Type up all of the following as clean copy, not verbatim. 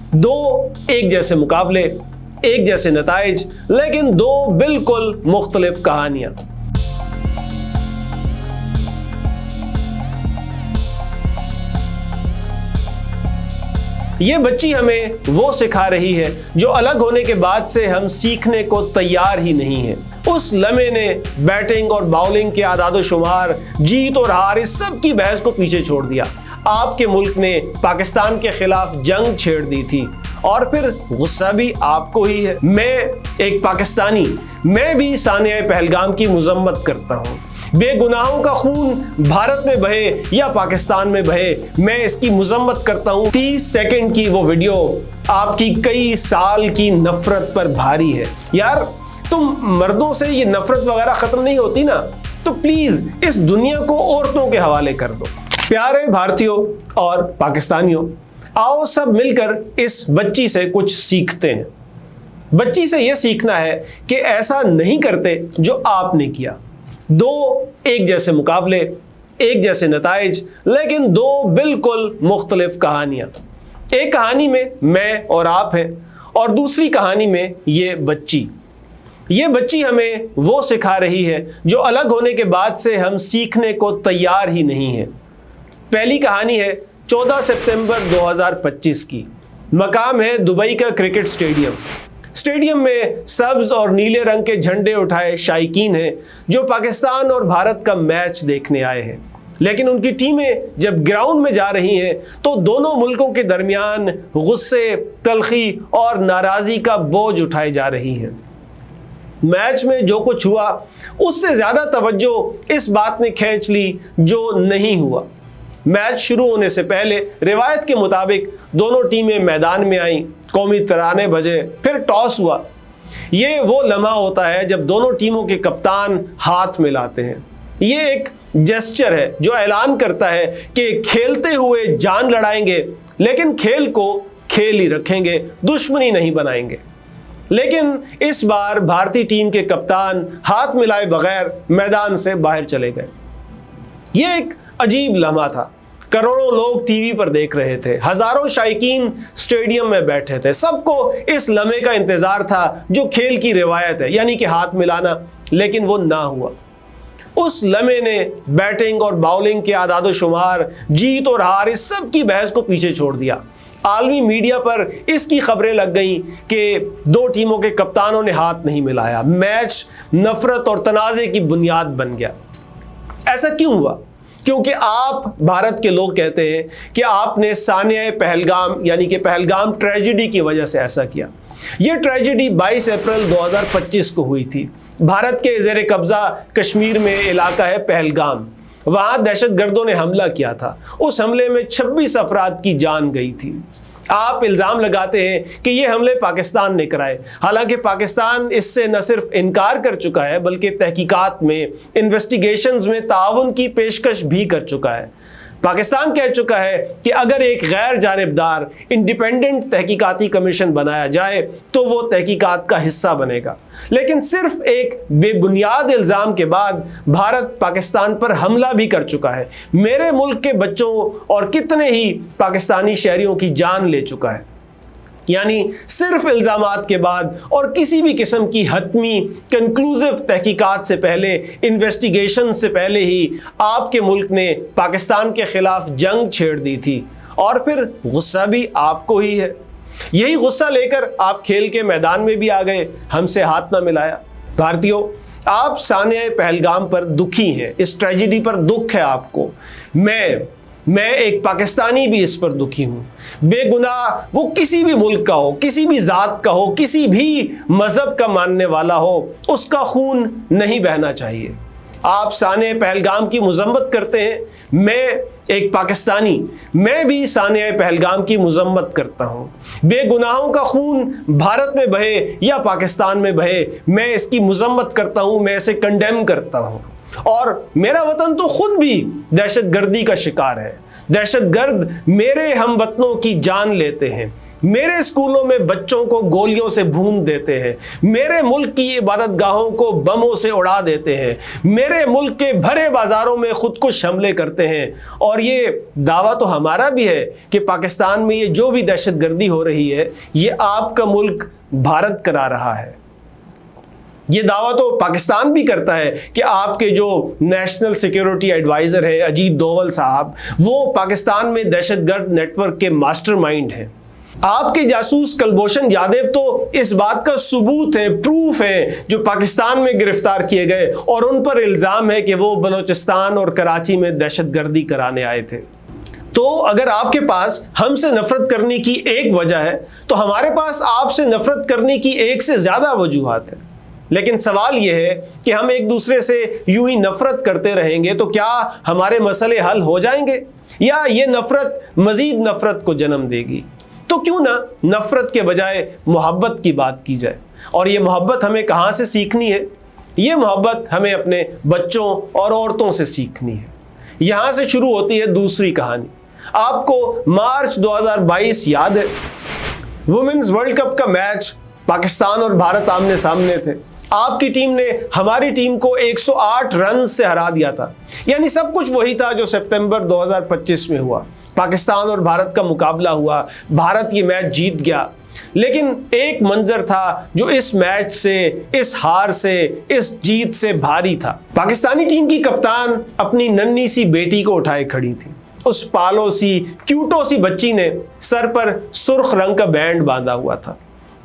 दो एक जैसे मुकाबले, एक जैसे नताइज, लेकिन दो बिल्कुल मुख्तलिफ कहानियां। ये बच्ची हमें वो सिखा रही है जो अलग होने के बाद से हम सीखने को तैयार ही नहीं है। उस लम्हे ने बैटिंग और बाउलिंग के आदाद शुमार, जीत और हार, इस सब की बहस को पीछे छोड़ दिया। आपके मुल्क ने पाकिस्तान के खिलाफ जंग छेड़ दी थी और फिर गुस्सा भी आपको ही है। मैं एक पाकिस्तानी, मैं भी सानिया पहलगाम की मजम्मत करता हूँ। बेगुनाहों का खून भारत में बहे या पाकिस्तान में बहे, मैं इसकी मजम्मत करता हूँ। 30 सेकंड की वो वीडियो आपकी कई साल की नफरत पर भारी है। यार, तुम मर्दों से ये नफरत वगैरह खत्म नहीं होती ना, तो प्लीज इस दुनिया को औरतों के हवाले कर दो। प्यारे भारतीयों और पाकिस्तानियों, आओ सब मिलकर इस बच्ची से कुछ सीखते हैं। बच्ची से यह सीखना है कि ऐसा नहीं करते जो आपने किया। दो एक जैसे मुकाबले, एक जैसे नताइज, लेकिन दो बिल्कुल मुख्तलिफ कहानियां। एक कहानी में मैं और आप हैं और दूसरी कहानी में ये बच्ची हमें वो सिखा रही है जो अलग होने के बाद से हम सीखने को तैयार ही नहीं है। पहली कहानी है 14 सितंबर 2025 की। मकाम है दुबई का क्रिकेट स्टेडियम में सब्ज और नीले रंग के झंडे उठाए शायकीन हैं जो पाकिस्तान और भारत का मैच देखने आए हैं। लेकिन उनकी टीमें जब ग्राउंड में जा रही हैं तो दोनों मुल्कों के दरमियान गुस्से, तलखी और नाराज़गी का बोझ उठाई जा रही है। मैच में जो कुछ हुआ उससे ज़्यादा तवज्जो इस बात ने खींच ली जो नहीं हुआ। मैच शुरू होने से पहले रिवायत के मुताबिक दोनों टीमें मैदान में आईं, कौमी तराने बजे, फिर टॉस हुआ। ये वो लम्हा होता है जब दोनों टीमों के कप्तान हाथ मिलाते हैं। ये एक जेस्चर है जो ऐलान करता है कि खेलते हुए जान लड़ाएंगे, लेकिन खेल को खेल ही रखेंगे, दुश्मनी नहीं बनाएंगे। लेकिन इस बार भारतीय टीम के कप्तान हाथ मिलाए बगैर मैदान से बाहर चले गए। ये एक अजीब लम्हा था। करोड़ों लोग टीवी पर देख रहे थे, हजारों शायकीन स्टेडियम में बैठे थे। सबको इस लम्हे का इंतजार था जो खेल की रिवायत है, यानी कि हाथ मिलाना, लेकिन वो ना हुआ। उस लम्हे ने बैटिंग और बाउलिंग के आदाद शुमार, जीत और हार, इस सब की बहस को पीछे छोड़ दिया। आलमी मीडिया पर इसकी खबरें लग गईं कि दो टीमों के कप्तानों ने हाथ नहीं मिलाया। मैच नफरत और तनाज़े की बुनियाद बन गया। ऐसा क्यों हुआ? क्योंकि आप भारत के लोग कहते हैं कि आपने सानिया पहलगाम यानी कि पहलगाम ट्रेजेडी की वजह से ऐसा किया। यह ट्रेजेडी 22 अप्रैल 2025 को हुई थी। भारत के ज़ेरे कब्जा कश्मीर में इलाका है पहलगाम। वहाँ दहशतगर्दों ने हमला किया था। उस हमले में 26 अफराद की जान गई थी। आप इल्ज़ाम लगाते हैं कि ये हमले पाकिस्तान ने कराए। हालांकि पाकिस्तान इससे न सिर्फ इनकार कर चुका है बल्कि तहकीकात में, इन्वेस्टिगेशंस में ताउन की पेशकश भी कर चुका है। पाकिस्तान कह चुका है कि अगर एक गैर जानिबदार इंडिपेंडेंट तहकीकाती कमीशन बनाया जाए तो वो तहकीकात का हिस्सा बनेगा। लेकिन सिर्फ एक बेबुनियाद इल्ज़ाम के बाद भारत पाकिस्तान पर हमला भी कर चुका है। मेरे मुल्क के बच्चों और कितने ही पाकिस्तानी शहरियों की जान ले चुका है। यानी सिर्फ इल्ज़ामात के बाद और किसी भी किस्म की हतमी कंक्लूसिव तहकीकात से पहले, इन्वेस्टिगेशन से पहले ही आपके मुल्क ने पाकिस्तान के खिलाफ जंग छेड़ दी थी और फिर गुस्सा भी आपको ही है। यही गुस्सा लेकर आप खेल के मैदान में भी आ गए, हमसे हाथ ना मिलाया। भारतीयों, आप सानिया पहलगाम पर दुखी हैं, इस ट्रेजेडी पर दुख है आपको। मैं एक पाकिस्तानी भी इस पर दुखी हूँ। बेगुनाह वो किसी भी मुल्क का हो, किसी भी ज़ात का हो, किसी भी मज़हब का मानने वाला हो, उसका खून नहीं बहना चाहिए। आप सानिया पहलगाम की मजम्मत करते हैं। मैं एक पाकिस्तानी, मैं भी सानिया पहलगाम की मजम्मत करता हूँ। बेगुनाहों का खून भारत में बहे या पाकिस्तान में बहे, मैं इसकी मजम्मत करता हूँ, मैं इसे कंडेम करता हूँ। और मेरा वतन तो खुद भी दहशतगर्दी का शिकार है। दहशतगर्द मेरे हमवतनों की जान लेते हैं। میرے اسکولوں میں بچوں کو گولیوں سے بھون دیتے ہیں، میرے ملک کی عبادت گاہوں کو بموں سے اڑا دیتے ہیں، میرے ملک کے بھرے بازاروں میں خود کش حملے کرتے ہیں۔ اور یہ دعویٰ تو ہمارا بھی ہے کہ پاکستان میں یہ جو بھی دہشت گردی ہو رہی ہے یہ آپ کا ملک بھارت کرا رہا ہے۔ یہ دعویٰ تو پاکستان بھی کرتا ہے کہ آپ کے جو نیشنل سیکیورٹی ایڈوائزر ہے اجیت دوول صاحب، وہ پاکستان میں دہشت گرد نیٹ ورک کے ماسٹر مائنڈ ہیں۔ آپ کے جاسوس کلبھوشن یادو تو اس بات کا ثبوت ہے، پروف ہے، جو پاکستان میں گرفتار کیے گئے اور ان پر الزام ہے کہ وہ بلوچستان اور کراچی میں دہشت گردی کرانے آئے تھے۔ تو اگر آپ کے پاس ہم سے نفرت کرنے کی ایک وجہ ہے تو ہمارے پاس آپ سے نفرت کرنے کی ایک سے زیادہ وجوہات ہیں۔ لیکن سوال یہ ہے کہ ہم ایک دوسرے سے یوں ہی نفرت کرتے رہیں گے تو کیا ہمارے مسئلے حل ہو جائیں گے، یا یہ نفرت مزید نفرت کو جنم دے گی؟ تو کیوں نہ نفرت کے بجائے محبت کی بات کی جائے۔ اور یہ محبت ہمیں کہاں سے سیکھنی ہے؟ یہ محبت ہمیں اپنے بچوں اور عورتوں سے سیکھنی ہے۔ یہاں سے شروع ہوتی ہے دوسری کہانی۔ آپ کو مارچ 2022 یاد ہے؟ وومنز ورلڈ کپ کا میچ، پاکستان اور بھارت آمنے سامنے تھے۔ آپ کی ٹیم نے ہماری ٹیم کو 108 رنز سے ہرا دیا تھا، یعنی سب کچھ وہی تھا جو سپتمبر 2025 میں ہوا۔ پاکستان اور بھارت کا مقابلہ ہوا، بھارت یہ میچ جیت گیا۔ لیکن ایک منظر تھا جو اس میچ سے، اس ہار سے، اس جیت سے بھاری تھا۔ پاکستانی ٹیم کی کپتان اپنی ننھی سی بیٹی کو اٹھائے کھڑی تھی۔ اس پالو سی کیوٹو سی بچی نے سر پر سرخ رنگ کا بینڈ باندھا ہوا تھا۔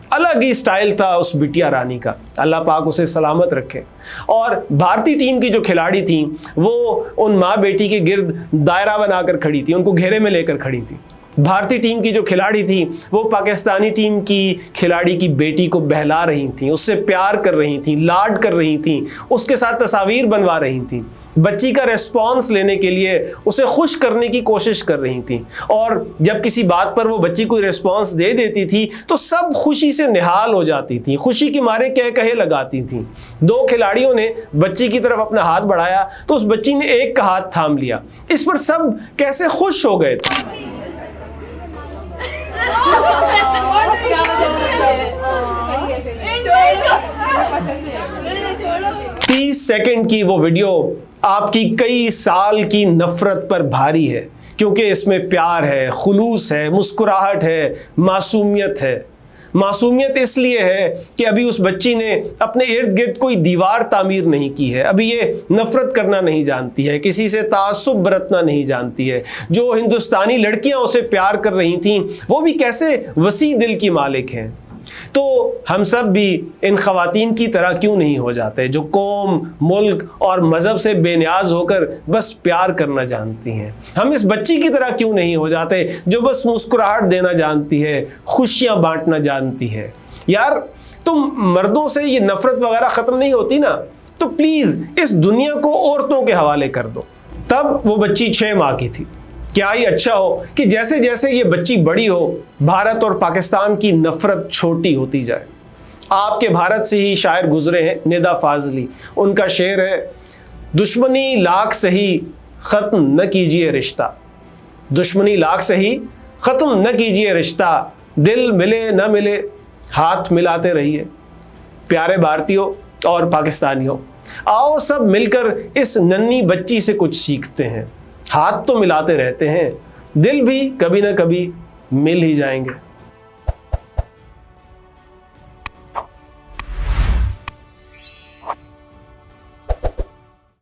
الگ ہی سٹائل تھا اس بٹیا رانی کا، اللہ پاک اسے سلامت رکھے۔ اور بھارتی ٹیم کی جو کھلاڑی تھیں وہ ان ماں بیٹی کے گرد دائرہ بنا کر کھڑی تھی، ان کو گھیرے میں لے کر کھڑی تھی۔ بھارتی ٹیم کی جو کھلاڑی تھی وہ پاکستانی ٹیم کی کھلاڑی کی بیٹی کو بہلا رہی تھیں، اس سے پیار کر رہی تھیں، لاڈ کر رہی تھیں، اس کے ساتھ تصاویر بنوا رہی تھیں، بچی کا ریسپانس لینے کے لیے اسے خوش کرنے کی کوشش کر رہی تھیں۔ اور جب کسی بات پر وہ بچی کوئی ریسپانس دے دیتی تھی تو سب خوشی سے نہال ہو جاتی تھیں، خوشی کے مارے کہے لگاتی تھیں۔ دو کھلاڑیوں نے بچی کی طرف اپنا ہاتھ بڑھایا تو اس بچی نے ایک کا ہاتھ تھام لیا۔ اس پر سب کیسے خوش ہو گئے تھے۔ 30 سیکنڈ کی وہ ویڈیو آپ کی کئی سال کی نفرت پر بھاری ہے، کیونکہ اس میں پیار ہے، خلوص ہے، مسکراہٹ ہے، معصومیت ہے۔ معصومیت اس لیے ہے کہ ابھی اس بچی نے اپنے ارد گرد کوئی دیوار تعمیر نہیں کی ہے، ابھی یہ نفرت کرنا نہیں جانتی ہے، کسی سے تعصب برتنا نہیں جانتی ہے۔ جو ہندوستانی لڑکیاں اسے پیار کر رہی تھیں وہ بھی کیسے وسیع دل کی مالک ہیں۔ تو ہم سب بھی ان خواتین کی طرح کیوں نہیں ہو جاتے جو قوم، ملک اور مذہب سے بے نیاز ہو کر بس پیار کرنا جانتی ہیں؟ ہم اس بچی کی طرح کیوں نہیں ہو جاتے جو بس مسکراہٹ دینا جانتی ہے، خوشیاں بانٹنا جانتی ہے؟ یار تم مردوں سے یہ نفرت وغیرہ ختم نہیں ہوتی نا، تو پلیز اس دنیا کو عورتوں کے حوالے کر دو۔ تب وہ بچی 6 ماہ کی تھی۔ کیا ہی اچھا ہو کہ جیسے جیسے یہ بچی بڑی ہو بھارت اور پاکستان کی نفرت چھوٹی ہوتی جائے۔ آپ کے بھارت سے ہی شاعر گزرے ہیں، ندا فاضلی، ان کا شعر ہے، دشمنی لاکھ سہی ختم نہ کیجئے رشتہ، دشمنی لاکھ سہی ختم نہ کیجئے رشتہ، دل ملے نہ ملے ہاتھ ملاتے رہیے۔ پیارے بھارتیوں اور پاکستانیوں، آؤ سب مل کر اس ننھی بچی سے کچھ سیکھتے ہیں۔ ہاتھ تو ملاتے رہتے ہیں، دل بھی کبھی نہ کبھی مل ہی جائیں گے۔